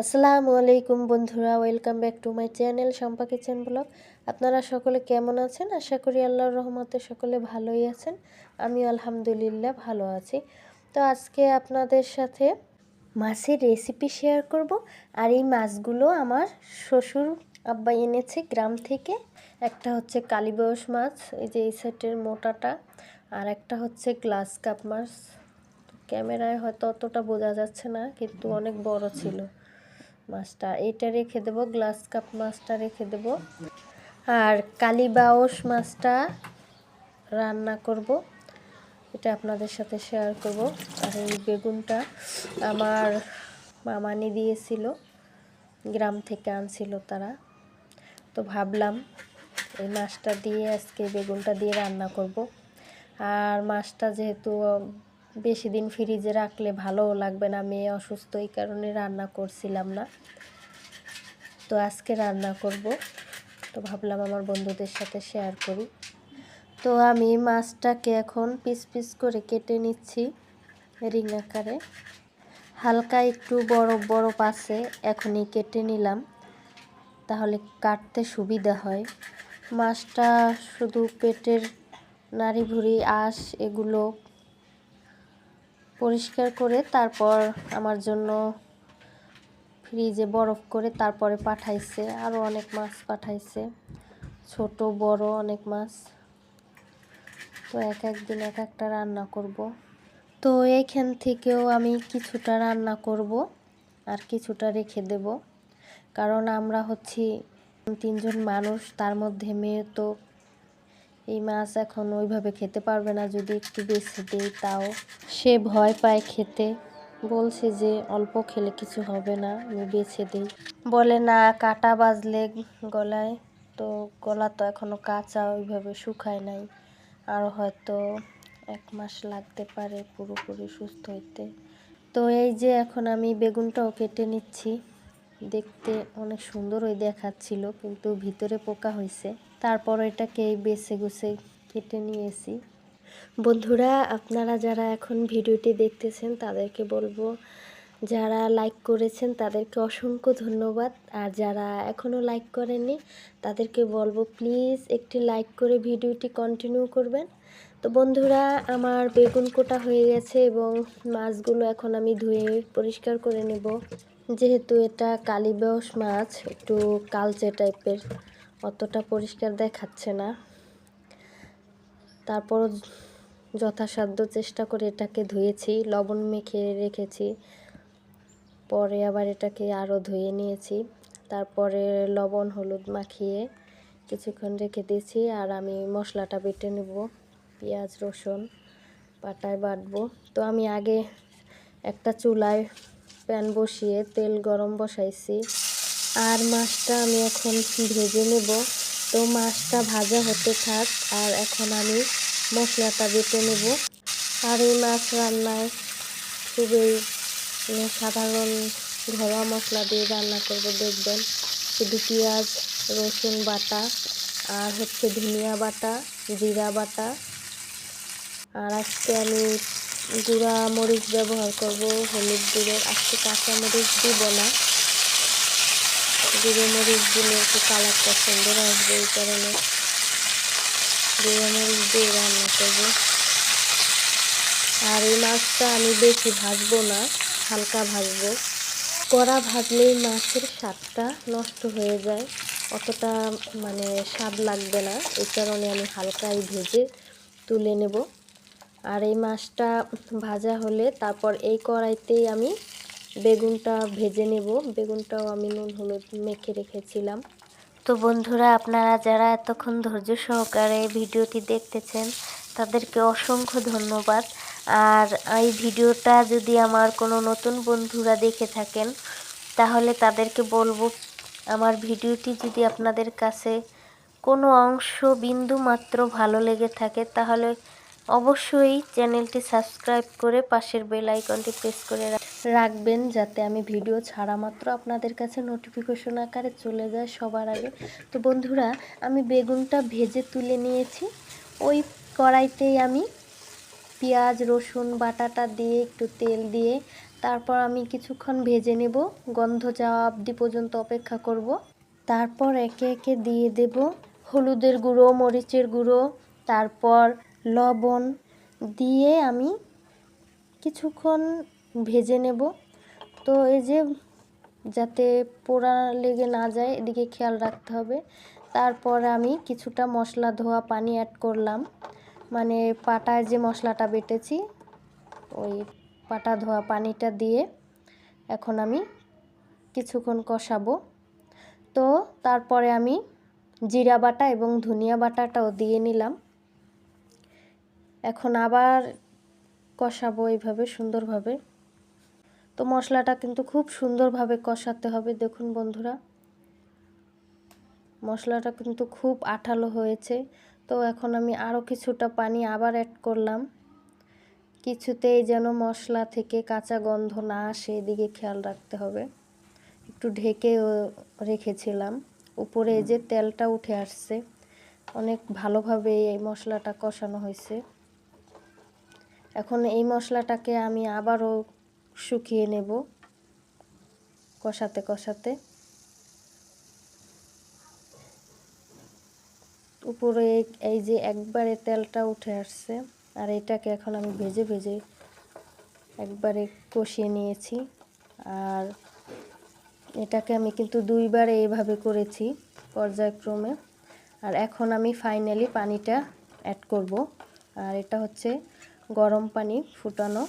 আসসালামু আলাইকুম বন্ধুরা, welcome back to my channel Shampa kitchen blog. আপনারা সকলে কেমন আছেন? আশা করি আল্লাহর রহমতে সকলে ভালোই আছেন। আমিও আলহামদুলিল্লাহ ভালো আছি। তো আজকে আপনাদের সাথে মাছের রেসিপি শেয়ার করব। আর এই মাছগুলো আমার শ্বশুর আব্বা এনেছে গ্রাম থেকে। একটা হচ্ছে কালীবাউস মাছ, এই যে এই সেটের মোটাটা, আর একটা হচ্ছে গ্লাস কাপ মাছ। ক্যামেরায় হয়তো অতটা বোঝা যাচ্ছে না, কিন্তু অনেক বড় ছিল মাছটা। এটা রেখে দেবো, গ্লাস কাপ মাছটা রেখে দেবো, আর কালীবাউস মাছটা রান্না করব, এটা আপনাদের সাথে শেয়ার করব। আর এই বেগুনটা আমার মামানি দিয়েছিল, গ্রাম থেকে আনছিল তারা। তো ভাবলাম এই মাছটা দিয়ে আজকে বেগুনটা দিয়ে রান্না করব। আর মাছটা যেহেতু বেশি দিন ফ্রিজে রাখলে ভালোও লাগবে না, মেয়ে অসুস্থ, এই কারণে রান্না করছিলাম না। তো আজকে রান্না করব, তো ভাবলাম আমার বন্ধুদের সাথে শেয়ার করি। তো আমি মাছটাকে এখন পিস পিস করে কেটে নিচ্ছি রিং আকারে। হালকা একটু বড় আছে, এখনই কেটে নিলাম, তাহলে কাটতে সুবিধা হয়। মাছটা শুধু পেটের নাড়ি ভুঁড়ি আঁশ এগুলো পরিষ্কার করে তারপর আমার জন্য ফ্রিজে বরফ করে তারপরে পাঠাইছে। আরও অনেক মাছ পাঠাইছে, ছোট বড় অনেক মাছ। তো এক একদিন এক একটা রান্না করব। তো এইখান থেকেও আমি কিছুটা রান্না করব আর কিছুটা রেখে দেব, কারণ আমরা হচ্ছি 3জন মানুষ, তার মধ্যে মেয়ে তো এই মাছ এখন ওইভাবে খেতে পারবে না। যদি একটু বেছে দিই তাও সে ভয় পায় খেতে, বলছে যে অল্প খেলে কিছু হবে না, আমি বেছে দিই। বলে না কাটা বাজলে গলায়, তো গলা তো এখনও কাঁচা, ওইভাবে শুকায় নাই, আর হয়তো 1 মাস লাগতে পারে পুরোপুরি সুস্থ হইতে। তো এই যে এখন আমি বেগুনটাও কেটে নিচ্ছি। দেখতে অনেক সুন্দরই দেখাচ্ছিল, কিন্তু ভিতরে পোকা হয়েছে। তারপর এটাকে বেছে গুছে কেটে নিয়েছি। বন্ধুরা, আপনারা যারা এখন ভিডিওটি দেখতেছেন তাদেরকে বলবো, যারা লাইক করেছেন তাদেরকে অসংখ্য ধন্যবাদ। আর যারা এখনও লাইক করেননি তাদেরকে বলবো প্লিজ একটি লাইক করে ভিডিওটি কন্টিনিউ করবেন। তো বন্ধুরা, আমার বেগুন কোটা হয়ে গেছে এবং মাছগুলো এখন আমি ধুয়ে পরিষ্কার করে নেব। যেহেতু এটা কালীবাউস মাছ, একটু কালচে টাইপের, অতটা পরিষ্কার দেখাচ্ছে না। তারপর যথাসাধ্য চেষ্টা করে এটাকে ধুয়েছি, লবণ মেখে রেখেছি, পরে আবার এটাকে আরও ধুয়ে নিয়েছি। তারপরে লবণ হলুদ মাখিয়ে কিছুক্ষণ রেখে দিয়েছি। আর আমি মশলাটা বেটে নেব, পেঁয়াজ রসুন পাটায় বাটবো। তো আমি আগে একটা চুলায় প্যান বসিয়ে তেল গরম বসাইছি, আর মাছটা আমি এখন ভেজে নেব। তো মাছটা ভাজা হতে থাক, আর এখন আমি মশলাটা বেটে নেব। আর এই মাছ রান্নায় খুবই সাধারণ ঘরোয়া মশলা দিয়ে রান্না করব, দেখবেন। শুধু পেঁয়াজ রসুন বাটা, আর হচ্ছে ধনিয়া বাটা, জিরা বাটা, আর আজকে আমি গুঁড়া মরিচ ব্যবহার করব, হলুদ গুঁড়ো। আজকে কাঁচা মরিচ দিব না, গুঁড়ো মরিচ দিলে একটু কালারটা সুন্দর আসবে, এই কারণে গুঁড়ো মরিচ দিয়ে রান্না করব। আর এই মাছটা আমি বেশি ভাজবো না, হালকা ভাজবো। কড়া ভাজলেই মাছের স্বাদটা নষ্ট হয়ে যায়, অতটা স্বাদ লাগবে না, এই কারণে আমি হালকাই ভেজে তুলে নেব। আর এই মাছটা ভাজা হলে তারপর এই কড়াইতেই আমি বেগুনটা ভেজে নেব। বেগুনটাও আমি নুন হলুদ মেখে রেখেছিলাম। তো বন্ধুরা, আপনারা যারা এতক্ষণ ধৈর্য সহকারে ভিডিওটি দেখতেছেন তাদেরকে অসংখ্য ধন্যবাদ। আর এই ভিডিওটা যদি আমার কোনো নতুন বন্ধুরা দেখে থাকেন তাহলে তাদেরকে বলবো, আমার ভিডিওটি যদি আপনাদের কাছে কোনো অংশ বিন্দু মাত্র ভালো লেগে থাকে তাহলে অবশ্যই চ্যানেলটি সাবস্ক্রাইব করে পাশের বেল আইকনটি প্রেস করে রাখবেন, যাতে আমি ভিডিও ছাড়া মাত্র আপনাদের কাছে নোটিফিকেশন আকারে চলে যায় সবার আগে। তো বন্ধুরা, আমি বেগুনটা ভেজে তুলে নিয়েছি। ওই কড়াইতেই আমি পেঁয়াজ রসুন বাটাটা দিয়ে একটু তেল দিয়ে তারপর আমি কিছুক্ষণ ভেজে নেব, গন্ধ যাওয়া অবধি পর্যন্ত অপেক্ষা করব। তারপর একে একে দিয়ে দেব হলুদের গুঁড়ো, মরিচের গুঁড়ো, তারপর লবণ দিয়ে আমি কিছুক্ষণ ভেজে নেব। তো এই যে যাতে পোড়া লেগে না যায় এদিকে খেয়াল রাখতে হবে। তারপর আমি কিছুটা মশলা ধোয়া পানি অ্যাড করলাম, মানে পাটায় যে মশলাটা বেটেছি ওই পাটা ধোয়া পানিটা দিয়ে এখন আমি কিছুক্ষণ কষাবো। তো তারপরে আমি জিরা বাটা এবং ধনিয়া বাটাটাও দিয়ে নিলাম। এখন আবার কষাবো এইভাবে সুন্দরভাবে। তো মশলাটা কিন্তু খুব সুন্দরভাবে কষাতে হবে। দেখুন বন্ধুরা, মশলাটা কিন্তু খুব আঠালো হয়েছে। তো এখন আমি আরও কিছুটা পানি আবার অ্যাড করলাম, কিছুতেই যেন মশলা থেকে কাঁচা গন্ধ না আসে এদিকে খেয়াল রাখতে হবে। একটু ঢেকে রেখেছিলাম, উপরে এই যে তেলটা উঠে আসছে, অনেক ভালোভাবে এই মশলাটা কষানো হয়েছে। এখন এই মশলাটাকে আমি আবারও শুকিয়ে নেব কষাতে কষাতে। উপরে এই যে একবারে তেলটা উঠে আসছে, আর এটাকে এখন আমি ভেজে ভেজে একবারে কষিয়ে নিয়েছি। আর এটাকে আমি কিন্তু দুইবারে এইভাবে করেছি পর্যায়ক্রমে। আর এখন আমি ফাইনালি পানিটা অ্যাড করব, আর এটা হচ্ছে গরম পানি ফুটানো।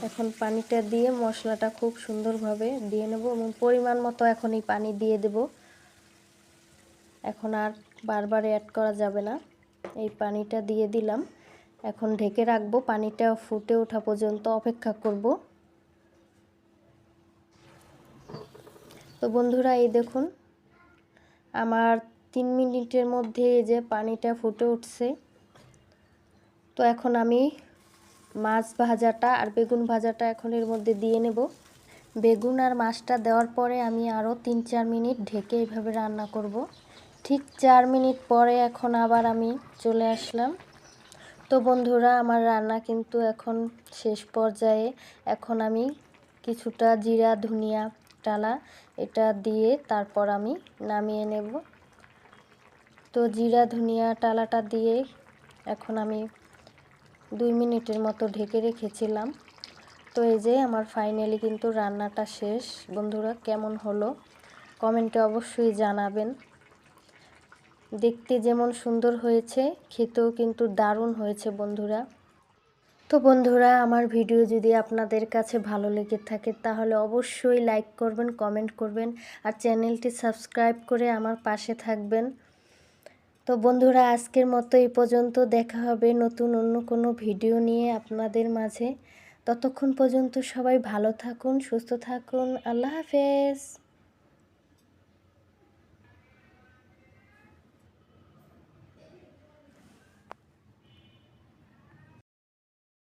এখন পানিটা দিয়ে মশলাটা খুব সুন্দরভাবে দিয়ে নেব এবং পরিমাণ মতো এখন এই পানি দিয়ে দেব। এখন আর বারবার অ্যাড করা যাবে না, এই পানিটা দিয়ে দিলাম। এখন ঢেকে রাখবো, পানিটা ফুটে ওঠা পর্যন্ত অপেক্ষা করব। তো বন্ধুরা এই দেখুন আমার 3 মিনিটের মধ্যে এই যে পানিটা ফুটে উঠছে। তো এখন আমি মাছ ভাজাটা আর বেগুন ভাজাটা এখন এর মধ্যে দিয়ে নেব। বেগুন আর মাছটা দেওয়ার পরে আমি আরও 3-4 মিনিট ঢেকে এইভাবে রান্না করব। ঠিক 4 মিনিট পরে এখন আবার আমি চলে আসলাম। তো বন্ধুরা আমার রান্না কিন্তু এখন শেষ পর্যায়ে। এখন আমি কিছুটা জিরা ধনিয়া টালা এটা দিয়ে তারপর আমি নামিয়ে নেব। তো জিরা ধনিয়া টালাটা দিয়ে এখন আমি 2 মিনিটের মতো ঢেকে রেখেছিলাম। তো এই যে আমার ফাইনালি কিন্তু রান্নাটা শেষ। বন্ধুরা কেমন হলো কমেন্টে অবশ্যই জানাবেন। দেখতে যেমন সুন্দর হয়েছে খেতেও কিন্তু দারুণ হয়েছে বন্ধুরা। তো বন্ধুরা আমার ভিডিও যদি আপনাদের কাছে ভালো লেগে থাকে তাহলে অবশ্যই লাইক করবেন, কমেন্ট করবেন আর চ্যানেলটি সাবস্ক্রাইব করে আমার পাশে থাকবেন। তো বন্ধুরা আজকের মতো এই পর্যন্ত, দেখা হবে নতুন অন্য কোনো ভিডিও নিয়ে আপনাদের মাঝে। ততক্ষণ পর্যন্ত সবাই ভালো থাকুন, সুস্থ থাকুন। আল্লাহ হাফেজ।